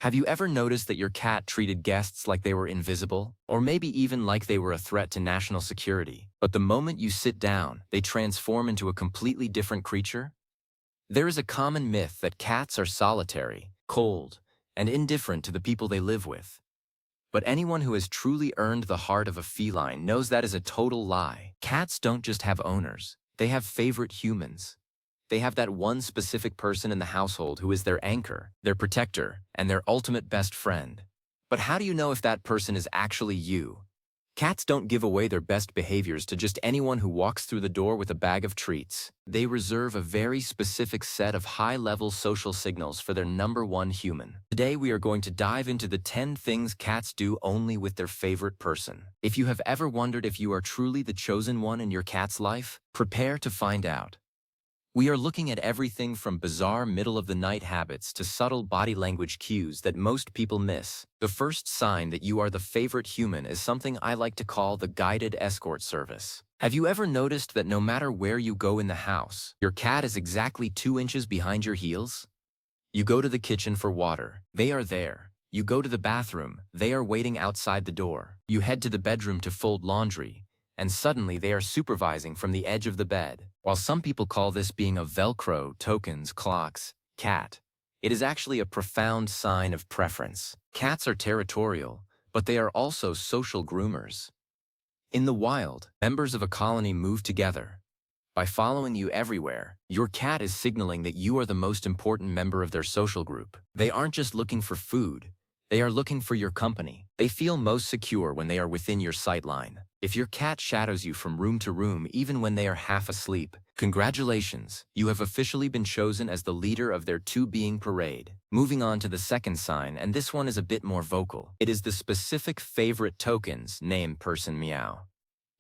Have you ever noticed that your cat treated guests like they were invisible, or maybe even like they were a threat to national security? But the moment you sit down, they transform into a completely different creature? There is a common myth that cats are solitary, cold, and indifferent to the people they live with. But anyone who has truly earned the heart of a feline knows that is a total lie. Cats don't just have owners, they have favorite humans. They have that one specific person in the household who is their anchor, their protector, and their ultimate best friend. But how do you know if that person is actually you? Cats don't give away their best behaviors to just anyone who walks through the door with a bag of treats. They reserve a very specific set of high-level social signals for their number one human. Today we are going to dive into the 10 things cats do only with their favorite person. If you have ever wondered if you are truly the chosen one in your cat's life, prepare to find out. We are looking at everything from bizarre middle-of-the-night habits to subtle body language cues that most people miss. The first sign that you are the favorite human is something I like to call the guided escort service. Have you ever noticed that no matter where you go in the house, your cat is exactly 2 inches behind your heels? You go to the kitchen for water, they are there. You go to the bathroom, they are waiting outside the door. You head to the bedroom to fold laundry, and suddenly they are supervising from the edge of the bed. While some people call this being a Velcro, tokens, clocks, cat, it is actually a profound sign of preference. Cats are territorial, but they are also social groomers. In the wild, members of a colony move together. By following you everywhere, your cat is signaling that you are the most important member of their social group. They aren't just looking for food, they are looking for your company. They feel most secure when they are within your sightline. If your cat shadows you from room to room even when they are half asleep, congratulations, you have officially been chosen as the leader of their two-being parade. Moving on to the second sign, and this one is a bit more vocal. It is the specific favorite tokens, name, person, meow.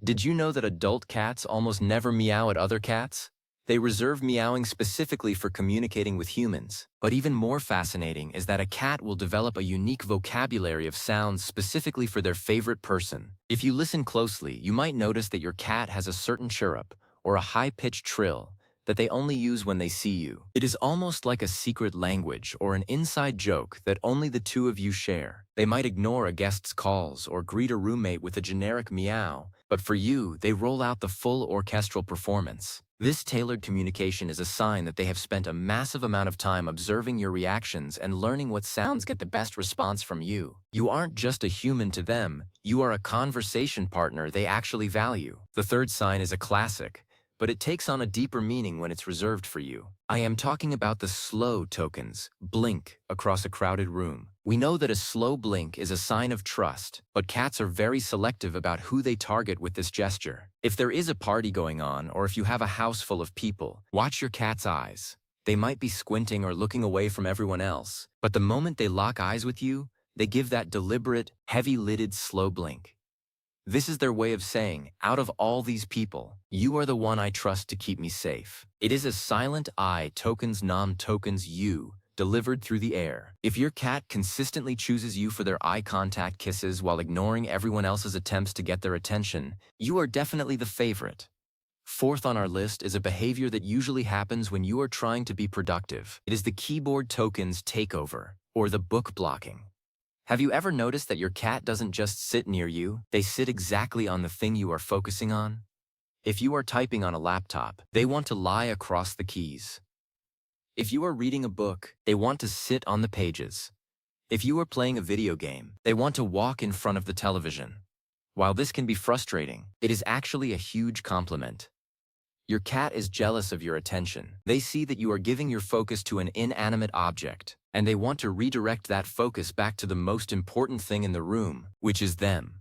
Did you know that adult cats almost never meow at other cats? They reserve meowing specifically for communicating with humans. But even more fascinating is that a cat will develop a unique vocabulary of sounds specifically for their favorite person. If you listen closely, you might notice that your cat has a certain chirrup or a high-pitched trill that they only use when they see you. It is almost like a secret language or an inside joke that only the two of you share. They might ignore a guest's calls or greet a roommate with a generic meow, but for you, they roll out the full orchestral performance. This tailored communication is a sign that they have spent a massive amount of time observing your reactions and learning what sounds get the best response from you. You aren't just a human to them, you are a conversation partner they actually value. The third sign is a classic, but it takes on a deeper meaning when it's reserved for you. I am talking about the slow tokens, blink, across a crowded room. We know that a slow blink is a sign of trust, but cats are very selective about who they target with this gesture. If there is a party going on, or if you have a house full of people, watch your cat's eyes. They might be squinting or looking away from everyone else, but the moment they lock eyes with you, they give that deliberate, heavy-lidded slow blink. This is their way of saying, out of all these people, you are the one I trust to keep me safe. It is a silent I tokens nom tokens you, delivered through the air. If your cat consistently chooses you for their eye contact kisses while ignoring everyone else's attempts to get their attention, you are definitely the favorite. Fourth on our list is a behavior that usually happens when you are trying to be productive. It is the keyboard tokens takeover, or the book blocking. Have you ever noticed that your cat doesn't just sit near you, they sit exactly on the thing you are focusing on? If you are typing on a laptop, they want to lie across the keys. If you are reading a book, they want to sit on the pages. If you are playing a video game, they want to walk in front of the television. While this can be frustrating, it is actually a huge compliment. Your cat is jealous of your attention. They see that you are giving your focus to an inanimate object, and they want to redirect that focus back to the most important thing in the room, which is them.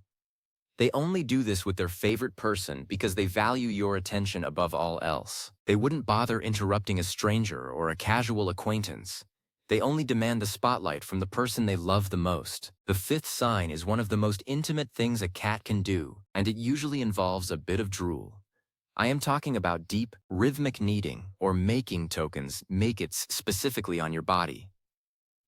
They only do this with their favorite person because they value your attention above all else. They wouldn't bother interrupting a stranger or a casual acquaintance. They only demand the spotlight from the person they love the most. The fifth sign is one of the most intimate things a cat can do, and it usually involves a bit of drool. I am talking about deep, rhythmic kneading, or making tokens, make-its specifically on your body.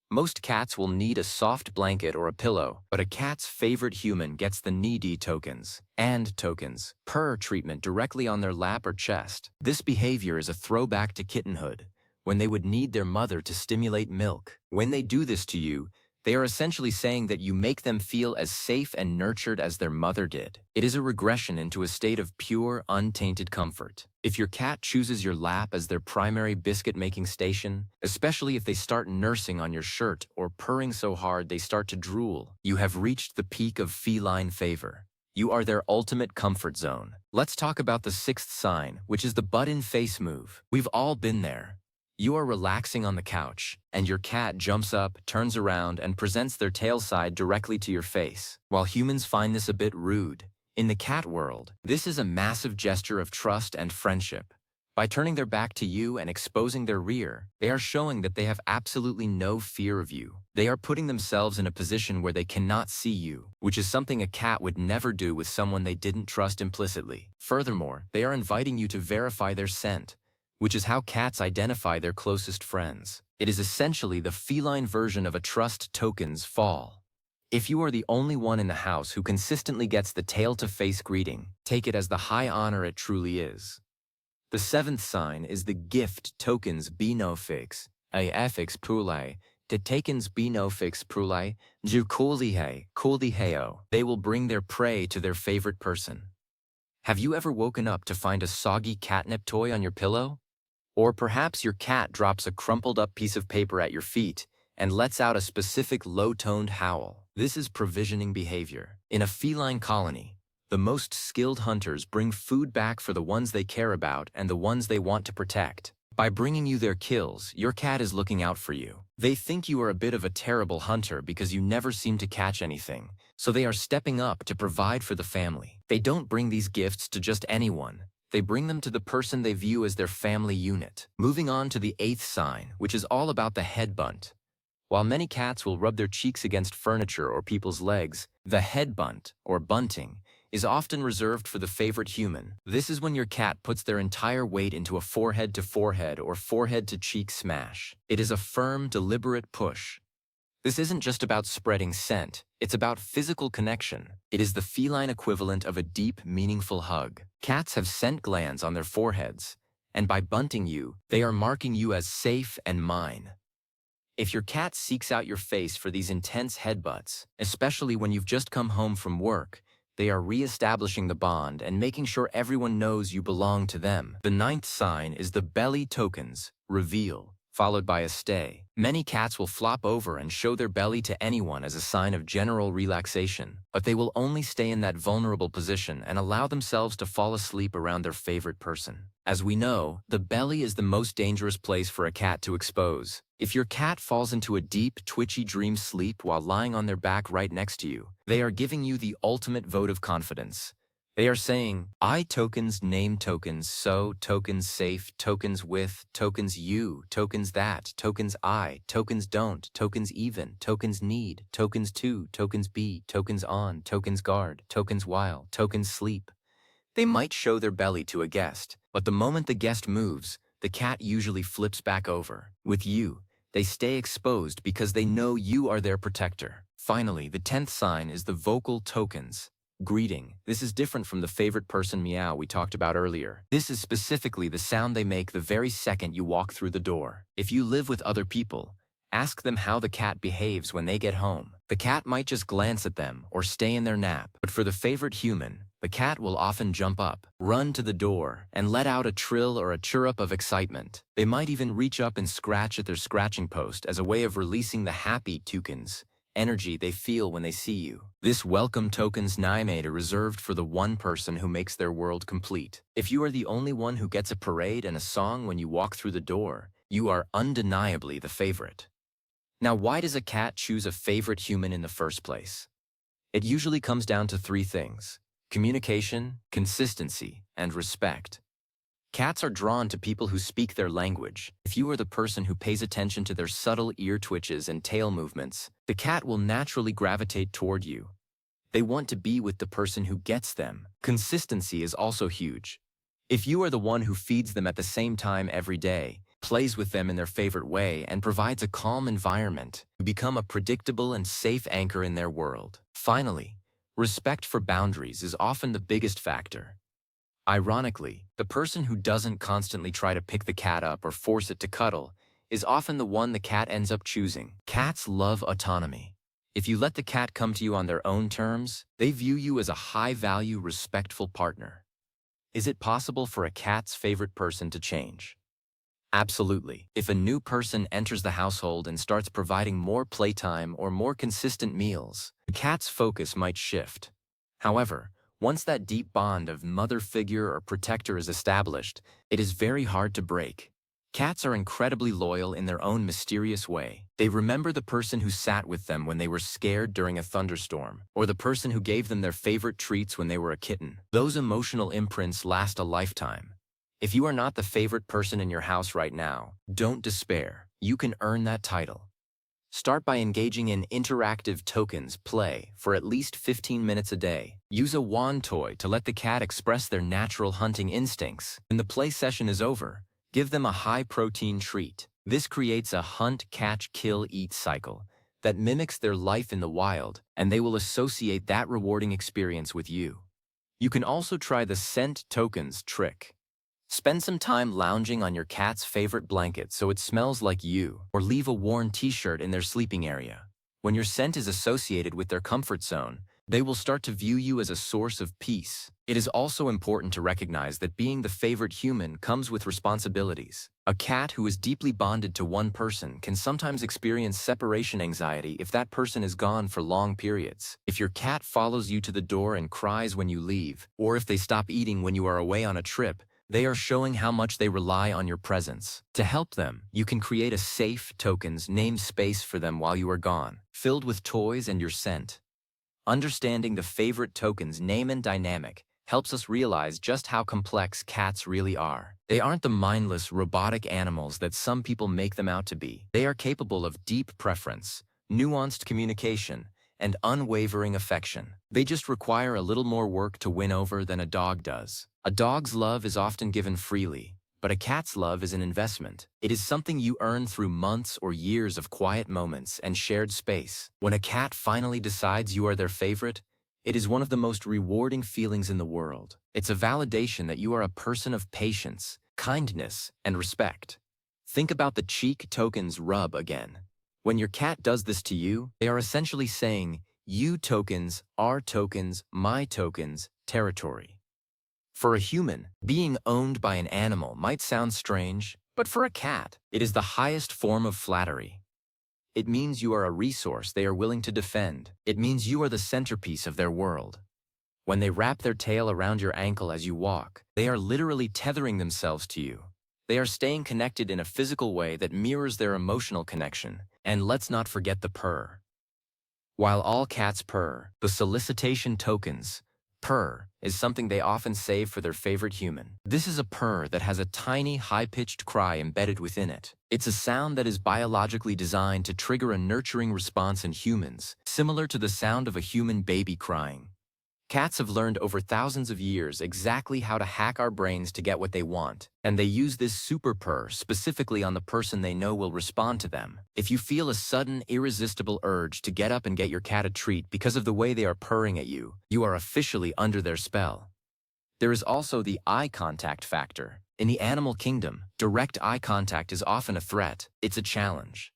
Most cats will need a soft blanket or a pillow, but a cat's favorite human gets the needy tokens, and tokens, purr treatment directly on their lap or chest. This behavior is a throwback to kittenhood, when they would need their mother to stimulate milk. When they do this to you, They are essentially saying that you make them feel as safe and nurtured as their mother did. It is a regression into a state of pure, untainted comfort. If your cat chooses your lap as their primary biscuit-making station, especially if they start nursing on your shirt or purring so hard they start to drool, you have reached the peak of feline favor. You are their ultimate comfort zone. Let's talk about the sixth sign, which is the butt-in-face move. We've all been there. You are relaxing on the couch, and your cat jumps up, turns around, and presents their tail side directly to your face. While humans find this a bit rude, in the cat world, this is a massive gesture of trust and friendship. By turning their back to you and exposing their rear, they are showing that they have absolutely no fear of you. They are putting themselves in a position where they cannot see you, which is something a cat would never do with someone they didn't trust implicitly. Furthermore, they are inviting you to verify their scent, which is how cats identify their closest friends. It is essentially the feline version of a trust token's fall. If you are the only one in the house who consistently gets the tail-to-face greeting, take it as the high honor it truly is. The seventh sign is the gift tokens benofix, a affix pulai, te takens benofix pulai, ju kuldiheo. They will bring their prey to their favorite person. Have you ever woken up to find a soggy catnip toy on your pillow? Or perhaps your cat drops a crumpled-up piece of paper at your feet and lets out a specific low-toned howl. This is provisioning behavior. In a feline colony, the most skilled hunters bring food back for the ones they care about and the ones they want to protect. By bringing you their kills, your cat is looking out for you. They think you are a bit of a terrible hunter because you never seem to catch anything, so they are stepping up to provide for the family. They don't bring these gifts to just anyone. They bring them to the person they view as their family unit. Moving on to the eighth sign, which is all about the headbutt. While many cats will rub their cheeks against furniture or people's legs, the headbutt, or bunting, is often reserved for the favorite human. This is when your cat puts their entire weight into a forehead-to-forehead or forehead-to-cheek smash. It is a firm, deliberate push. This isn't just about spreading scent, it's about physical connection. It is the feline equivalent of a deep, meaningful hug. Cats have scent glands on their foreheads, and by bunting you, they are marking you as safe and mine. If your cat seeks out your face for these intense headbutts, especially when you've just come home from work, they are re-establishing the bond and making sure everyone knows you belong to them. The ninth sign is the belly tokens, reveal, followed by a stay. Many cats will flop over and show their belly to anyone as a sign of general relaxation, but they will only stay in that vulnerable position and allow themselves to fall asleep around their favorite person. As we know, the belly is the most dangerous place for a cat to expose. If your cat falls into a deep, twitchy dream sleep while lying on their back right next to you, they are giving you the ultimate vote of confidence. They are saying, I tokens name tokens, so tokens safe, tokens with, tokens you, tokens that, tokens I, tokens don't, tokens even, tokens need, tokens to, tokens be, tokens on, tokens guard, tokens while, tokens sleep. They might show their belly to a guest, but the moment the guest moves, the cat usually flips back over. With you, they stay exposed because they know you are their protector. Finally, the 10th sign is the vocal tokens. Greeting. This is different from the favorite person meow we talked about earlier. This is specifically the sound they make the very second you walk through the door. If you live with other people, ask them how the cat behaves when they get home. The cat might just glance at them or stay in their nap, but for the favorite human, the cat will often jump up, run to the door, and let out a trill or a chirrup of excitement. They might even reach up and scratch at their scratching post as a way of releasing the happy tokens energy they feel when they see you. This welcome tokens naimate are reserved for the one person who makes their world complete. If you are the only one who gets a parade and a song when you walk through the door, you are undeniably the favorite. Now, why does a cat choose a favorite human in the first place? It usually comes down to three things: communication, consistency, and respect. Cats are drawn to people who speak their language. If you are the person who pays attention to their subtle ear twitches and tail movements, the cat will naturally gravitate toward you. They want to be with the person who gets them. Consistency is also huge. If you are the one who feeds them at the same time every day, plays with them in their favorite way, and provides a calm environment, you become a predictable and safe anchor in their world. Finally, respect for boundaries is often the biggest factor. Ironically, the person who doesn't constantly try to pick the cat up or force it to cuddle is often the one the cat ends up choosing. Cats love autonomy. If you let the cat come to you on their own terms, they view you as a high-value, respectful partner. Is it possible for a cat's favorite person to change? Absolutely. If a new person enters the household and starts providing more playtime or more consistent meals, the cat's focus might shift. However, once that deep bond of mother figure or protector is established, it is very hard to break. Cats are incredibly loyal in their own mysterious way. They remember the person who sat with them when they were scared during a thunderstorm, or the person who gave them their favorite treats when they were a kitten. Those emotional imprints last a lifetime. If you are not the favorite person in your house right now, don't despair. You can earn that title. Start by engaging in interactive tokens play for at least 15 minutes a day. Use a wand toy to let the cat express their natural hunting instincts. When the play session is over, give them a high-protein treat. This creates a hunt, catch, kill, eat cycle that mimics their life in the wild, and they will associate that rewarding experience with you. You can also try the scent tokens trick. Spend some time lounging on your cat's favorite blanket so it smells like you, or leave a worn t-shirt in their sleeping area. When your scent is associated with their comfort zone, they will start to view you as a source of peace. It is also important to recognize that being the favorite human comes with responsibilities. A cat who is deeply bonded to one person can sometimes experience separation anxiety if that person is gone for long periods. If your cat follows you to the door and cries when you leave, or if they stop eating when you are away on a trip, they are showing how much they rely on your presence. To help them, you can create a safe tokens namespace for them while you are gone, filled with toys and your scent. Understanding the favorite token's name and dynamic helps us realize just how complex cats really are. They aren't the mindless, robotic animals that some people make them out to be. They are capable of deep preference, nuanced communication, and unwavering affection. They just require a little more work to win over than a dog does. A dog's love is often given freely, but a cat's love is an investment. It is something you earn through months or years of quiet moments and shared space. When a cat finally decides you are their favorite, it is one of the most rewarding feelings in the world. It's a validation that you are a person of patience, kindness, and respect. Think about the cheek tokens rub again. When your cat does this to you, they are essentially saying, you tokens, our tokens, my tokens, territory. For a human, being owned by an animal might sound strange, but for a cat, it is the highest form of flattery. It means you are a resource they are willing to defend. It means you are the centerpiece of their world. When they wrap their tail around your ankle as you walk, they are literally tethering themselves to you. They are staying connected in a physical way that mirrors their emotional connection. And let's not forget the purr. While all cats purr, the solicitation tokens, purr, is something they often save for their favorite human. This is a purr that has a tiny, high-pitched cry embedded within it. It's a sound that is biologically designed to trigger a nurturing response in humans, similar to the sound of a human baby crying. Cats have learned over thousands of years exactly how to hack our brains to get what they want, and they use this super purr specifically on the person they know will respond to them. If you feel a sudden, irresistible urge to get up and get your cat a treat because of the way they are purring at you, you are officially under their spell. There is also the eye contact factor. In the animal kingdom, direct eye contact is often a threat. It's a challenge.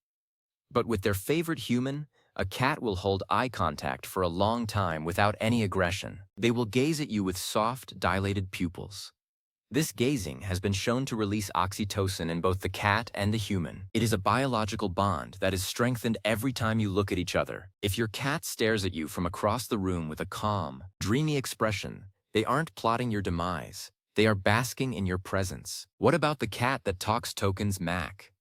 But with their favorite human, a cat will hold eye contact for a long time without any aggression. They will gaze at you with soft, dilated pupils. This gazing has been shown to release oxytocin in both the cat and the human. It is a biological bond that is strengthened every time you look at each other. If your cat stares at you from across the room with a calm, dreamy expression, they aren't plotting your demise. They are basking in your presence. What about the cat that talks tokens Mac?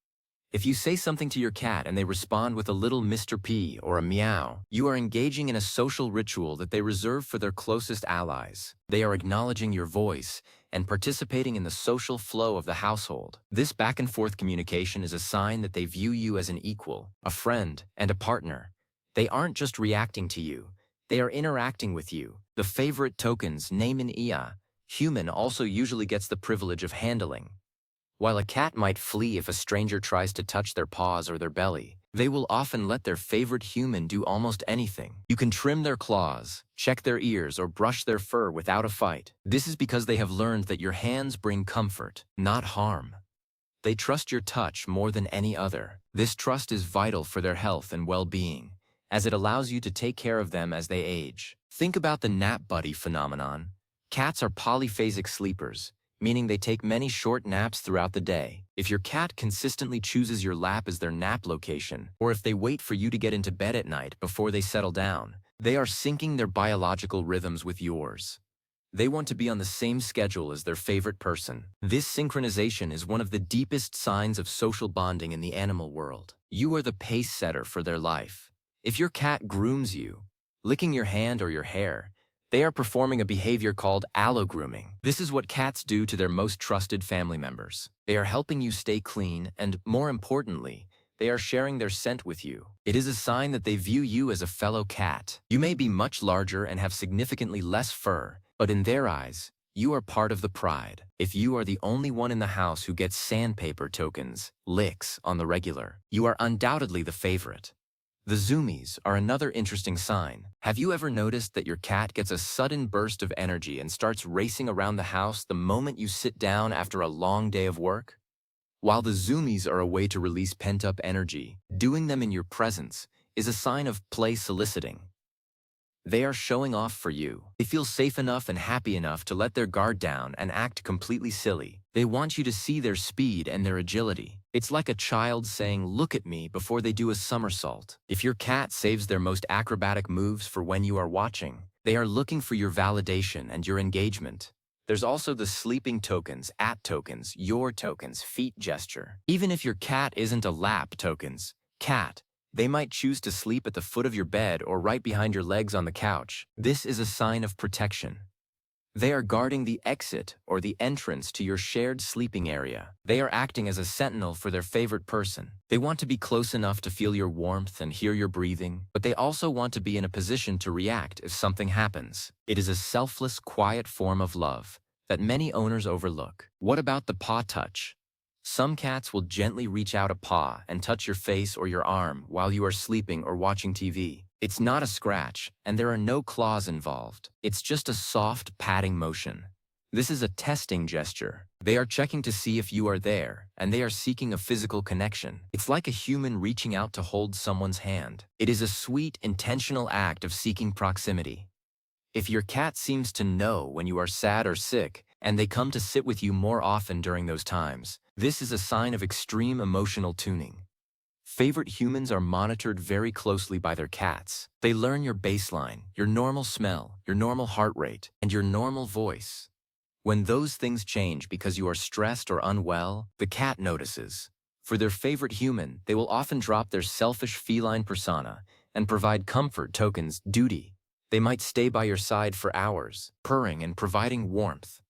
If you say something to your cat and they respond with a little Mr. P or a meow, you are engaging in a social ritual that they reserve for their closest allies. They are acknowledging your voice and participating in the social flow of the household. This back-and-forth communication is a sign that they view you as an equal, a friend, and a partner. They aren't just reacting to you. They are interacting with you. The favorite tokens, name and IA, human also usually gets the privilege of handling. While a cat might flee if a stranger tries to touch their paws or their belly, they will often let their favorite human do almost anything. You can trim their claws, check their ears, or brush their fur without a fight. This is because they have learned that your hands bring comfort, not harm. They trust your touch more than any other. This trust is vital for their health and well-being, as it allows you to take care of them as they age. Think about the nap buddy phenomenon. Cats are polyphasic sleepers, meaning they take many short naps throughout the day. If your cat consistently chooses your lap as their nap location, or if they wait for you to get into bed at night before they settle down, they are syncing their biological rhythms with yours. They want to be on the same schedule as their favorite person. This synchronization is one of the deepest signs of social bonding in the animal world. You are the pace setter for their life. If your cat grooms you, licking your hand or your hair, they are performing a behavior called allo-grooming. This is what cats do to their most trusted family members. They are helping you stay clean and, more importantly, they are sharing their scent with you. It is a sign that they view you as a fellow cat. You may be much larger and have significantly less fur, but in their eyes, you are part of the pride. If you are the only one in the house who gets sandpaper tokens, licks, on the regular, you are undoubtedly the favorite. The zoomies are another interesting sign. Have you ever noticed that your cat gets a sudden burst of energy and starts racing around the house the moment you sit down after a long day of work? While the zoomies are a way to release pent-up energy, doing them in your presence is a sign of play soliciting. They are showing off for you. They feel safe enough and happy enough to let their guard down and act completely silly. They want you to see their speed and their agility. It's like a child saying, "Look at me," before they do a somersault. If your cat saves their most acrobatic moves for when you are watching, they are looking for your validation and your engagement. There's also the sleeping tokens, at tokens, your tokens, feet gesture. Even if your cat isn't a lap tokens, cat, they might choose to sleep at the foot of your bed or right behind your legs on the couch. This is a sign of protection. They are guarding the exit or the entrance to your shared sleeping area. They are acting as a sentinel for their favorite person. They want to be close enough to feel your warmth and hear your breathing, but they also want to be in a position to react if something happens. It is a selfless, quiet form of love that many owners overlook. What about the paw touch? Some cats will gently reach out a paw and touch your face or your arm while you are sleeping or watching TV. It's not a scratch, and there are no claws involved. It's just a soft, patting motion. This is a testing gesture. They are checking to see if you are there, and they are seeking a physical connection. It's like a human reaching out to hold someone's hand. It is a sweet, intentional act of seeking proximity. If your cat seems to know when you are sad or sick, and they come to sit with you more often during those times, this is a sign of extreme emotional tuning. Favorite humans are monitored very closely by their cats. They learn your baseline, your normal smell, your normal heart rate, and your normal voice. When those things change because you are stressed or unwell, the cat notices. For their favorite human, they will often drop their selfish feline persona and provide comfort tokens, duty. They might stay by your side for hours, purring and providing warmth.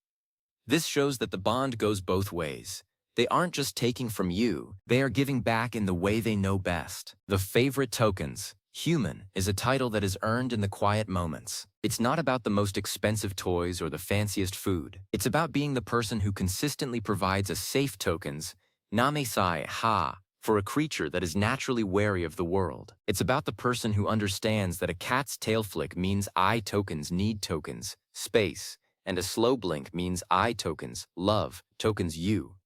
This shows that the bond goes both ways. They aren't just taking from you, they are giving back in the way they know best. The favorite tokens, human, is a title that is earned in the quiet moments. It's not about the most expensive toys or the fanciest food. It's about being the person who consistently provides a safe tokens, namesai ha, for a creature that is naturally wary of the world. It's about the person who understands that a cat's tail flick means eye tokens need tokens, space, and a slow blink means eye tokens, love, tokens you.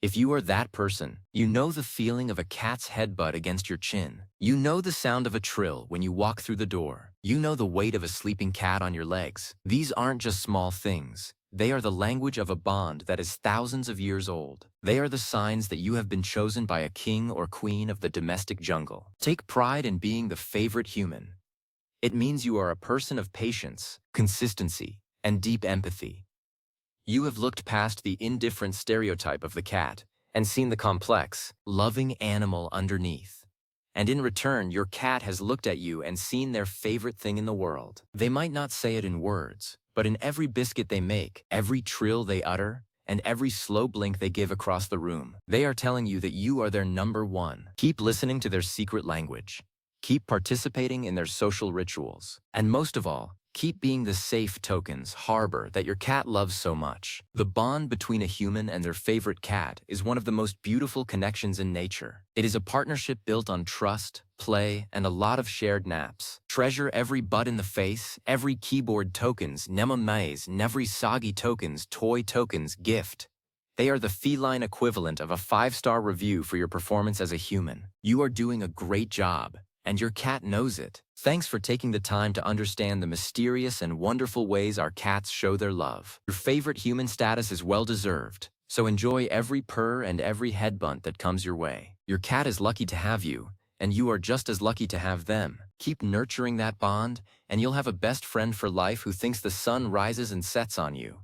If you are that person, you know the feeling of a cat's headbutt against your chin. You know the sound of a trill when you walk through the door. You know the weight of a sleeping cat on your legs. These aren't just small things. They are the language of a bond that is thousands of years old. They are the signs that you have been chosen by a king or queen of the domestic jungle. Take pride in being the favorite human. It means you are a person of patience, consistency, and deep empathy. You have looked past the indifferent stereotype of the cat and seen the complex, loving animal underneath. And in return, your cat has looked at you and seen their favorite thing in the world. They might not say it in words, but in every biscuit they make, every trill they utter, and every slow blink they give across the room, they are telling you that you are their number one. Keep listening to their secret language. Keep participating in their social rituals. And most of all, keep being the safe tokens, harbor that your cat loves so much. The bond between a human and their favorite cat is one of the most beautiful connections in nature. It is a partnership built on trust, play, and a lot of shared naps. Treasure every butt in the face, every keyboard tokens, nemamaze, every soggy tokens, toy tokens, gift. They are the feline equivalent of a 5-star review for your performance as a human. You are doing a great job. And your cat knows it. Thanks for taking the time to understand the mysterious and wonderful ways our cats show their love. Your favorite human status is well-deserved, so enjoy every purr and every headbutt that comes your way. Your cat is lucky to have you, and you are just as lucky to have them. Keep nurturing that bond, and you'll have a best friend for life who thinks the sun rises and sets on you.